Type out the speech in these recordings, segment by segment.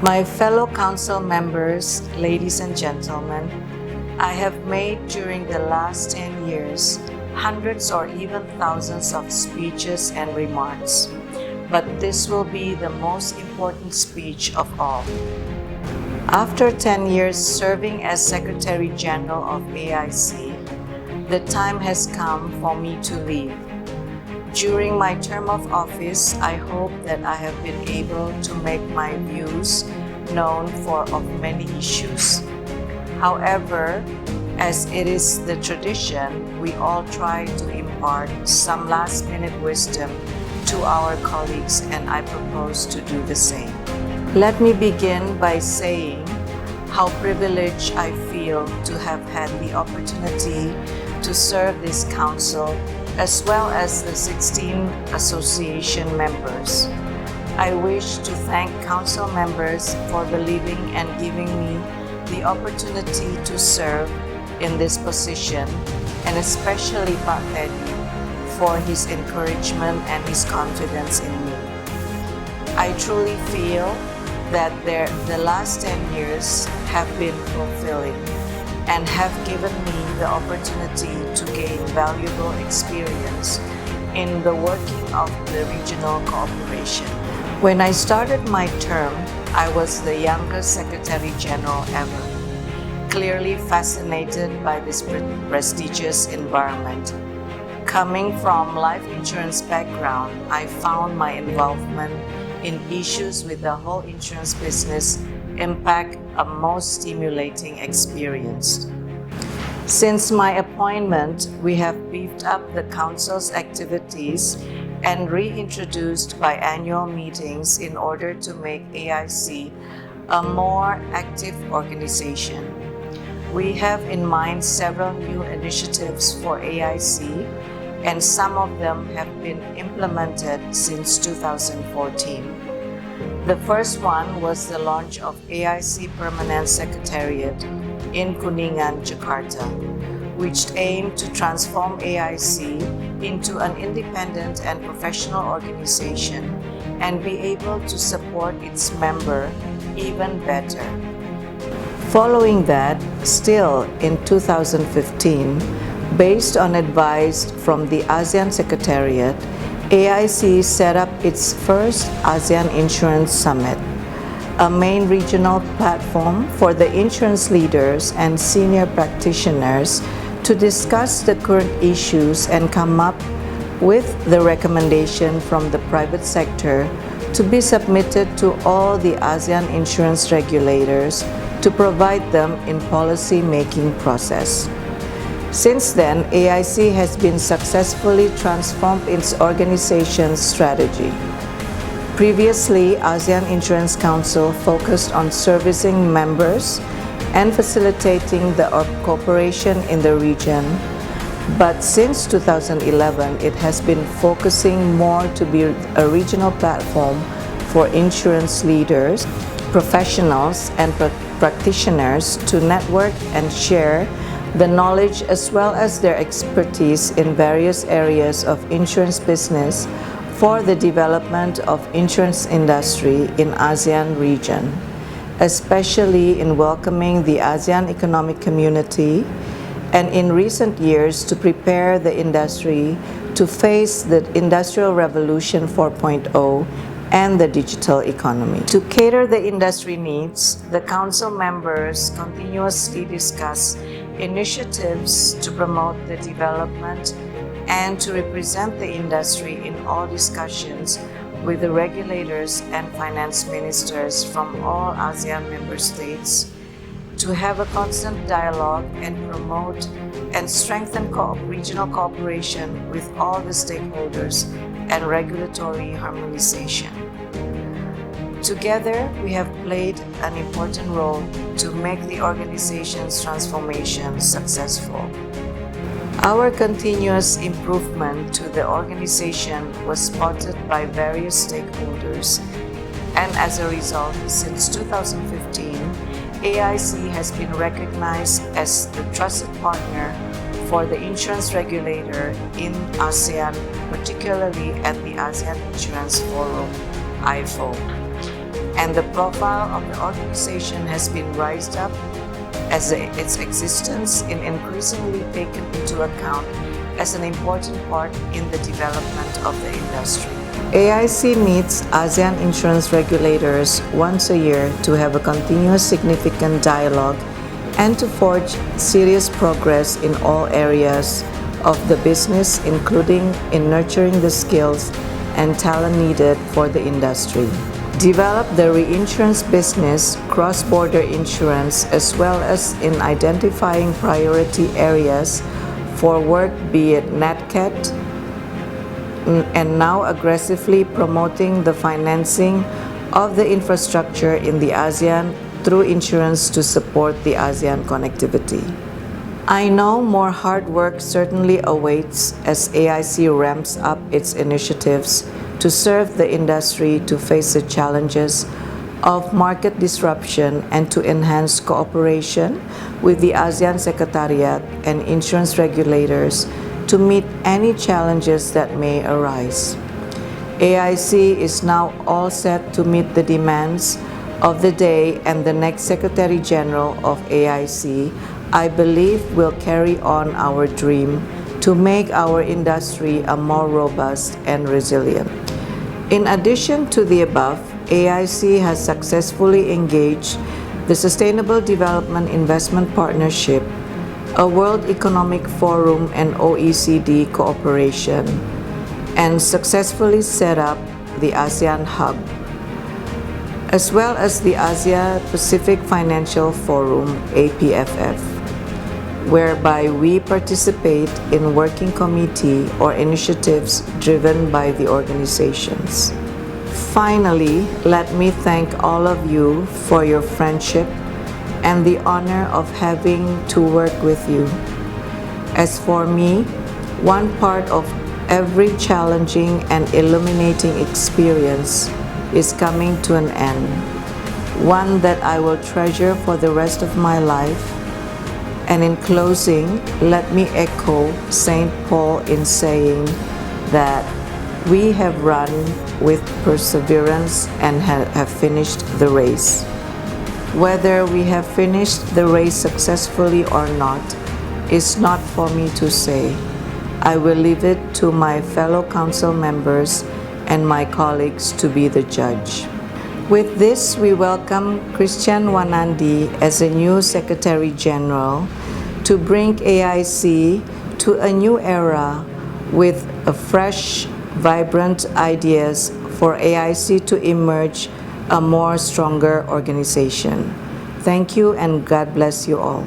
My fellow council members, ladies and gentlemen, I have made during the last 10 years hundreds or even thousands of speeches and remarks, but this will be the most important speech of all. After 10 years serving as Secretary-General of AIC, the time has come for me to leave. During my term of office, I hope that I have been able to make my views known of many issues. However, as it is the tradition, we all try to impart some last-minute wisdom to our colleagues, and I propose to do the same. Let me begin by saying how privileged I feel to have had the opportunity to serve this council as well as the 16 association members. I wish to thank council members for believing and giving me the opportunity to serve in this position, and especially Pak Teddy for his encouragement and his confidence in me. I truly feel that the last 10 years have been fulfilling and have given me the opportunity to gain valuable experience in the working of the regional cooperation. When I started my term, I was the youngest Secretary-General ever, clearly fascinated by this prestigious environment. Coming from life insurance background, I found my involvement in issues with the whole insurance business impact a most stimulating experience. Since my appointment, we have beefed up the council's activities and reintroduced biannual meetings in order to make AIC a more active organization. We have in mind several new initiatives for AIC, and some of them have been implemented since 2014. The first one was the launch of AIC Permanent Secretariat in Kuningan, Jakarta, which aimed to transform AIC into an independent and professional organization and be able to support its member even better. Following that, still in 2015, based on advice from the ASEAN Secretariat, AIC set up its first ASEAN Insurance Summit, a main regional platform for the insurance leaders and senior practitioners to discuss the current issues and come up with the recommendation from the private sector to be submitted to all the ASEAN insurance regulators to provide them in policy-making process. Since then, AIC has been successfully transformed its organization's strategy. Previously, ASEAN Insurance Council focused on servicing members and facilitating the cooperation in the region, but since 2011, it has been focusing more to be a regional platform for insurance leaders, professionals, and practitioners to network and share the knowledge as well as their expertise in various areas of insurance business for the development of insurance industry in ASEAN region, especially in welcoming the ASEAN Economic Community, and in recent years to prepare the industry to face the Industrial Revolution 4.0 and the digital economy. To cater the industry needs, the council members continuously discuss initiatives to promote the development and to represent the industry in all discussions with the regulators and finance ministers from all ASEAN member states, to have a constant dialogue and promote and strengthen regional cooperation with all the stakeholders and regulatory harmonization. Together, we have played an important role to make the organization's transformation successful. Our continuous improvement to the organization was spotted by various stakeholders, and as a result, since 2015, AIC has been recognized as the trusted partner for the insurance regulator in ASEAN, particularly at the ASEAN Insurance Forum, IFO. and the profile of the organization has been raised up as its existence is increasingly taken into account as an important part in the development of the industry. AIC meets ASEAN insurance regulators once a year to have a continuous significant dialogue and to forge serious progress in all areas of the business, including in nurturing the skills and talent needed for the industry. Develop the reinsurance business, cross-border insurance, as well as in identifying priority areas for work, be it NatCat, and now aggressively promoting the financing of the infrastructure in the ASEAN through insurance to support the ASEAN connectivity. I know more hard work certainly awaits as AIC ramps up its initiatives to serve the industry to face the challenges of market disruption and to enhance cooperation with the ASEAN Secretariat and insurance regulators to meet any challenges that may arise. AIC is now all set to meet the demands of the day, and the next Secretary-General of AIC, I believe, will carry on our dream to make our industry a more robust and resilient. In addition to the above, AIC has successfully engaged the Sustainable Development Investment Partnership, a World Economic Forum and OECD cooperation, and successfully set up the ASEAN Hub, as well as the Asia Pacific Financial Forum, APFF, whereby we participate in working committee or initiatives driven by the organizations. Finally, let me thank all of you for your friendship and the honor of having to work with you. As for me, one part of every challenging and illuminating experience is coming to an end, one that I will treasure for the rest of my life. And in closing, let me echo St. Paul in saying that we have run with perseverance and have finished the race. Whether we have finished the race successfully or not is not for me to say. I will leave it to my fellow council members and my colleagues to be the judge. With this, we welcome Christian Wanandi as a new Secretary-General to bring AIC to a new era with a fresh, vibrant ideas for AIC to emerge a more stronger organization. Thank you and God bless you all.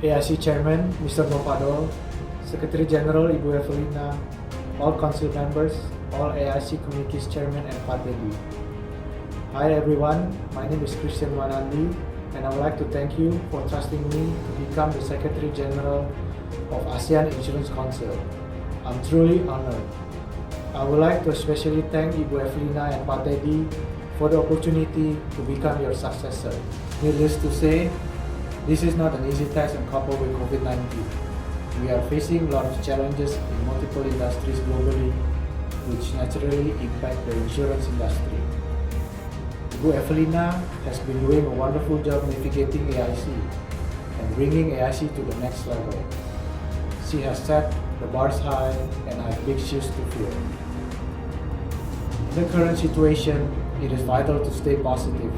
AIC Chairman, Mr. Bopado, Secretary-General Ibu Evelina, all council members, all AIC Committees Chairman and Patedi. Hi everyone, my name is Christian Wanandi and I would like to thank you for trusting me to become the Secretary-General of ASEAN Insurance Council. I'm truly honored. I would like to especially thank Ibu Evelina and Patedi for the opportunity to become your successor. Needless to say, this is not an easy task and coupled with COVID-19. We are facing a lot of challenges in multiple industries globally, which naturally impact the insurance industry. Ibu Evelina has been doing a wonderful job navigating AIC and bringing AIC to the next level. She has set the bars high and I have big shoes to fill. In the current situation, it is vital to stay positive.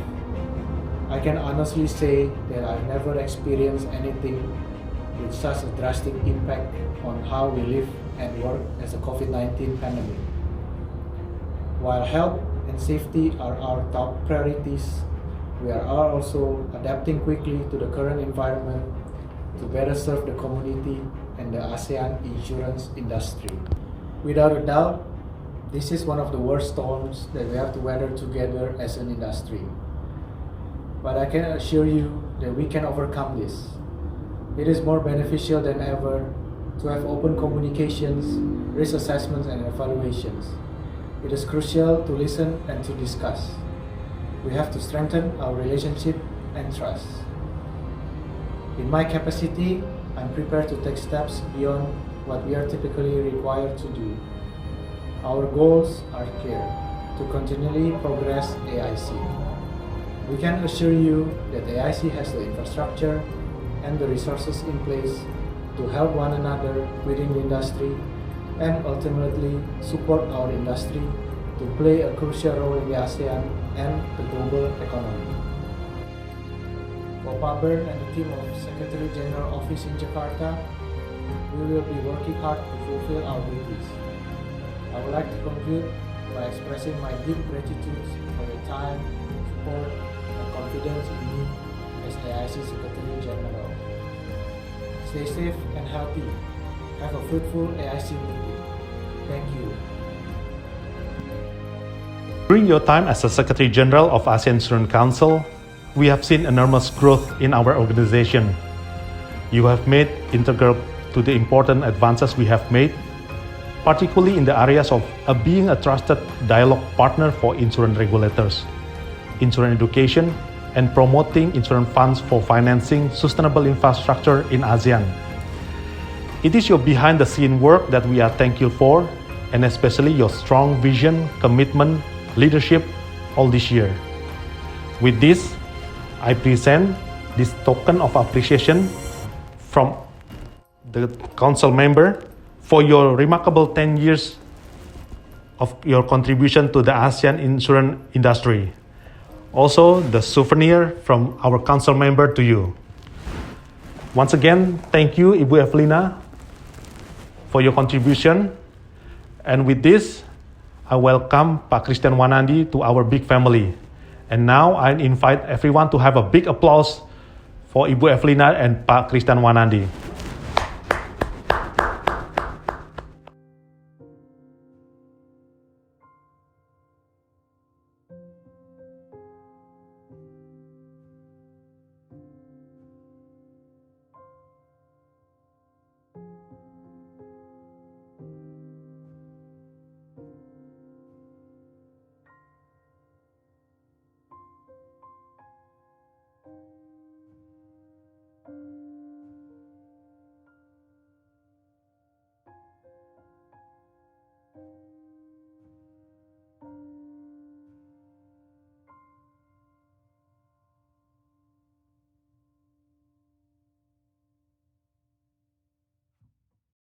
I can honestly say that I've never experienced anything with such a drastic impact on how we live and work as a COVID-19 pandemic. While health and safety are our top priorities, we are also adapting quickly to the current environment to better serve the community and the ASEAN insurance industry. Without a doubt, this is one of the worst storms that we have to weather together as an industry. But I can assure you that we can overcome this. It is more beneficial than ever to have open communications, risk assessments, and evaluations. It is crucial to listen and to discuss. We have to strengthen our relationship and trust. In my capacity, I'm prepared to take steps beyond what we are typically required to do. Our goals are clear: to continually progress AIC. We can assure you that AIC has the infrastructure and the resources in place to help one another within the industry and ultimately support our industry to play a crucial role in the ASEAN and the global economy. For Pak Bern and the team of Secretary-General Office in Jakarta, we will be working hard to fulfill our duties. I would like to conclude by expressing my deep gratitude for your time, support, and confidence in me as AIC Secretary-General. Stay safe and healthy. Have a fruitful AIC meeting. Thank you. During your time as the Secretary General of ASEAN Insurance Council, we have seen enormous growth in our organization. You have made integral to the important advances we have made, particularly in the areas of being a trusted dialogue partner for insurance regulators, insurance education, and promoting insurance funds for financing sustainable infrastructure in ASEAN. It is your behind-the-scene work that we are thankful for, and especially your strong vision, commitment, leadership all this year. With this, I present this token of appreciation from the council member for your remarkable 10 years of your contribution to the ASEAN insurance industry. Also, the souvenir from our council member to you. Once again, thank you, Ibu Evelina, for your contribution. And with this, I welcome Pak Christian Wanandi to our big family. And now I invite everyone to have a big applause for Ibu Evelina and Pak Christian Wanandi.